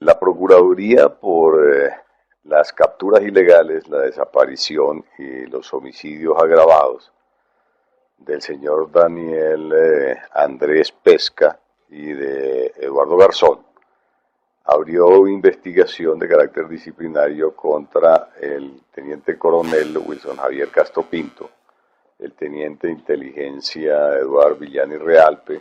La Procuraduría, por las capturas ilegales, la desaparición y los homicidios agravados del señor Daniel Andrés Pesca y de Eduardo Garzón, abrió investigación de carácter disciplinario contra el teniente coronel Wilson Javier Castro Pinto, el teniente de inteligencia Eduardo Villani Realpe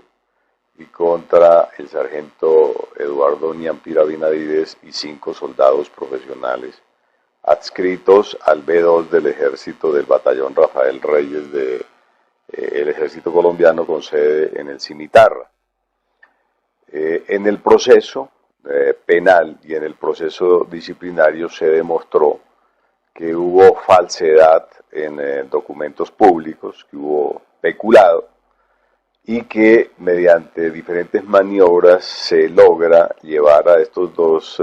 y contra el sargento Eduardo Niampira Benavides y 5 soldados profesionales adscritos al B2 del ejército del batallón Rafael Reyes del ejército colombiano con sede en el Cimitarra. En el proceso penal y en el proceso disciplinario se demostró que hubo falsedad en documentos públicos, que hubo peculado y que mediante diferentes maniobras se logra llevar a estos dos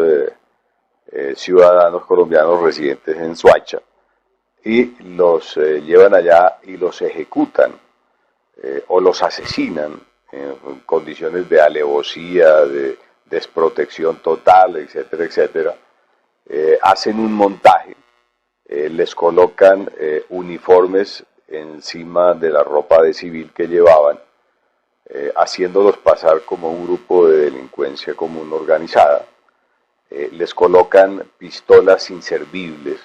ciudadanos colombianos residentes en Soacha y los llevan allá y los ejecutan o los asesinan en condiciones de alevosía, de desprotección total, etcétera, etcétera. Hacen un montaje, les colocan uniformes encima de la ropa de civil que llevaban, haciéndolos pasar como un grupo de delincuencia común organizada, les colocan pistolas inservibles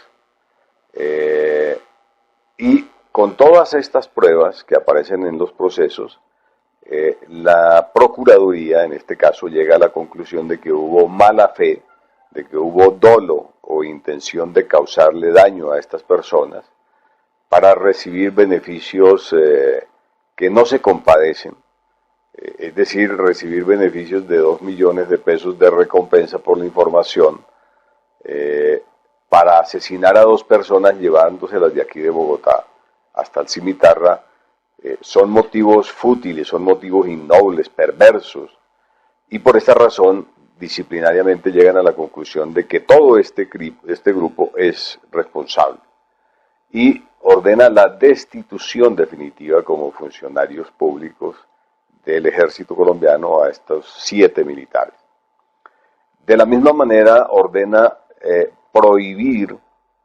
y con todas estas pruebas que aparecen en los procesos, la Procuraduría en este caso llega a la conclusión de que hubo mala fe, de que hubo dolo o intención de causarle daño a estas personas para recibir beneficios que no se compadecen. Es decir, recibir beneficios de 2 millones de pesos de recompensa por la información para asesinar a 2 personas llevándoselas de aquí de Bogotá hasta el Cimitarra, son motivos fútiles, son motivos innobles, perversos, y por esta razón disciplinariamente llegan a la conclusión de que todo este grupo es responsable y ordena la destitución definitiva como funcionarios públicos del ejército colombiano a estos 7 militares. De la misma manera ordena prohibir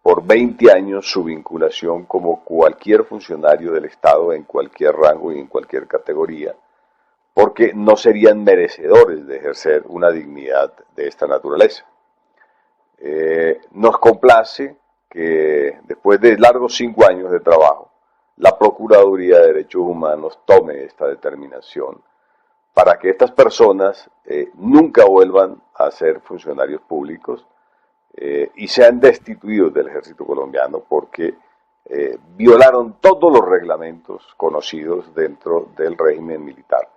por 20 años su vinculación como cualquier funcionario del Estado en cualquier rango y en cualquier categoría, porque no serían merecedores de ejercer una dignidad de esta naturaleza. Nos complace que después de largos 5 años de trabajo, la Procuraduría de Derechos Humanos tome esta determinación para que estas personas nunca vuelvan a ser funcionarios públicos y sean destituidos del ejército colombiano porque violaron todos los reglamentos conocidos dentro del régimen militar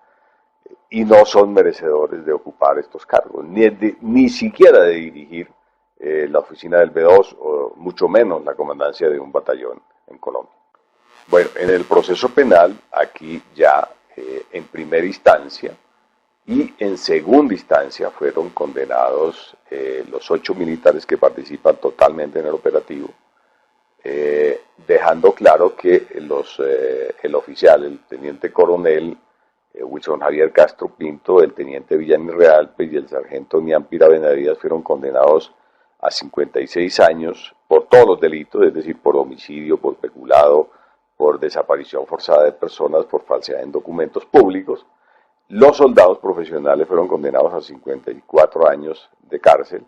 y no son merecedores de ocupar estos cargos, ni siquiera de dirigir la oficina del B2 o mucho menos la comandancia de un batallón en Colombia. Bueno, en el proceso penal, aquí ya en primera instancia y en segunda instancia fueron condenados los 8 militares que participan totalmente en el operativo, dejando claro que el oficial, el teniente coronel Wilson Javier Castro Pinto, el teniente Villani Realpe y el sargento Niampira Benavides fueron condenados a 56 años por todos los delitos, es decir, por homicidio, por peculado, por desaparición forzada de personas, por falsedad en documentos públicos. Los soldados profesionales fueron condenados a 54 años de cárcel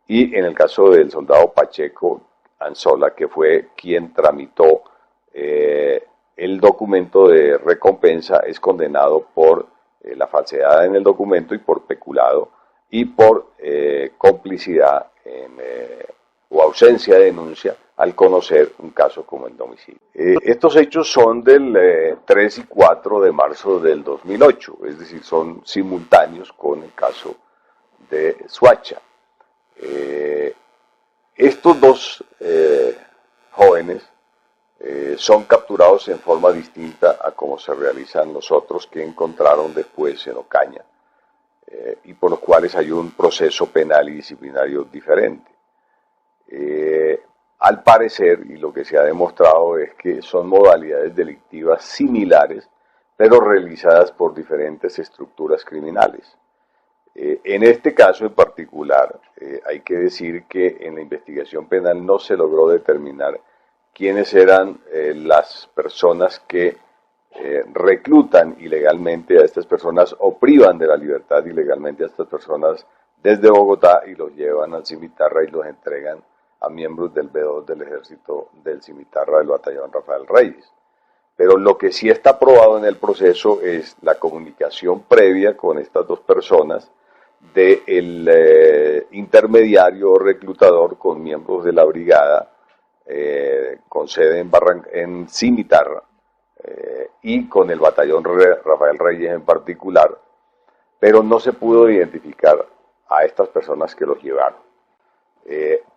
y en el caso del soldado Pacheco Anzola, que fue quien tramitó el documento de recompensa, es condenado por la falsedad en el documento y por peculado y por complicidad o ausencia de denuncia al conocer un caso como el de homicidio. Estos hechos son del 3 y 4 de marzo del 2008, es decir, son simultáneos con el caso de Soacha. Estos dos jóvenes son capturados en forma distinta a como se realizan los otros que encontraron después en Ocaña y por los cuales hay un proceso penal y disciplinario diferente. Al parecer, y lo que se ha demostrado es que son modalidades delictivas similares, pero realizadas por diferentes estructuras criminales. En este caso en particular, hay que decir que en la investigación penal no se logró determinar quiénes eran las personas que reclutan ilegalmente a estas personas o privan de la libertad ilegalmente a estas personas desde Bogotá y los llevan al Cimitarra y los entregan a miembros del B2 del ejército del Cimitarra del batallón Rafael Reyes. Pero lo que sí está probado en el proceso es la comunicación previa con estas dos personas del intermediario o reclutador con miembros de la brigada con sede en Cimitarra y con el batallón Rafael Reyes en particular, pero no se pudo identificar a estas personas que los llevaron.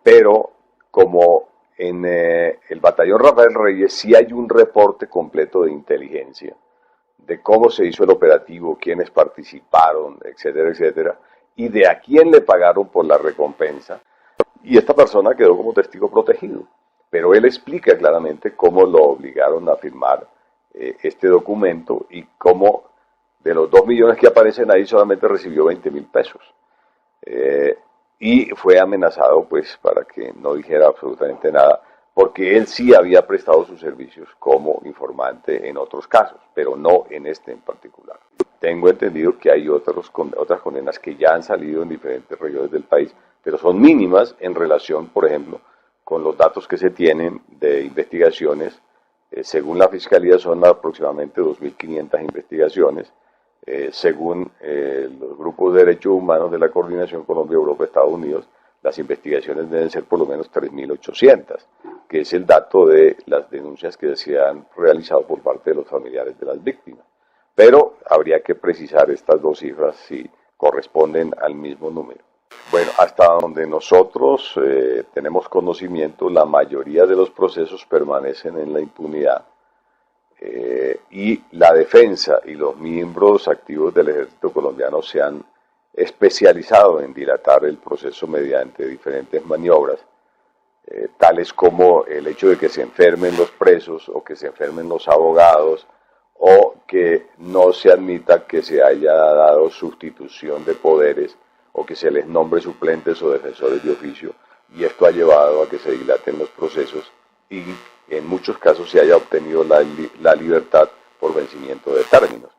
Pero como en el batallón Rafael Reyes sí hay un reporte completo de inteligencia, de cómo se hizo el operativo, quiénes participaron, etcétera, etcétera, y de a quién le pagaron por la recompensa, y esta persona quedó como testigo protegido. Pero él explica claramente cómo lo obligaron a firmar este documento y cómo de los 2 millones que aparecen ahí solamente recibió 20.000 pesos. Y fue amenazado pues para que no dijera absolutamente nada, porque él sí había prestado sus servicios como informante en otros casos, pero no en este en particular. Tengo entendido que hay otras condenas que ya han salido en diferentes regiones del país, pero son mínimas en relación, por ejemplo, con los datos que se tienen de investigaciones. Según la Fiscalía son aproximadamente 2.500 investigaciones. Según los grupos de derechos humanos de la Coordinación Colombia-Europa-Estados Unidos, las investigaciones deben ser por lo menos 3.800, que es el dato de las denuncias que se han realizado por parte de los familiares de las víctimas. Pero habría que precisar estas dos cifras si corresponden al mismo número. Bueno, hasta donde nosotros tenemos conocimiento, la mayoría de los procesos permanecen en la impunidad. Y la defensa y los miembros activos del ejército colombiano se han especializado en dilatar el proceso mediante diferentes maniobras, tales como el hecho de que se enfermen los presos o que se enfermen los abogados o que no se admita que se haya dado sustitución de poderes o que se les nombre suplentes o defensores de oficio, y esto ha llevado a que se dilaten los procesos y en muchos casos se haya obtenido la libertad por vencimiento de términos.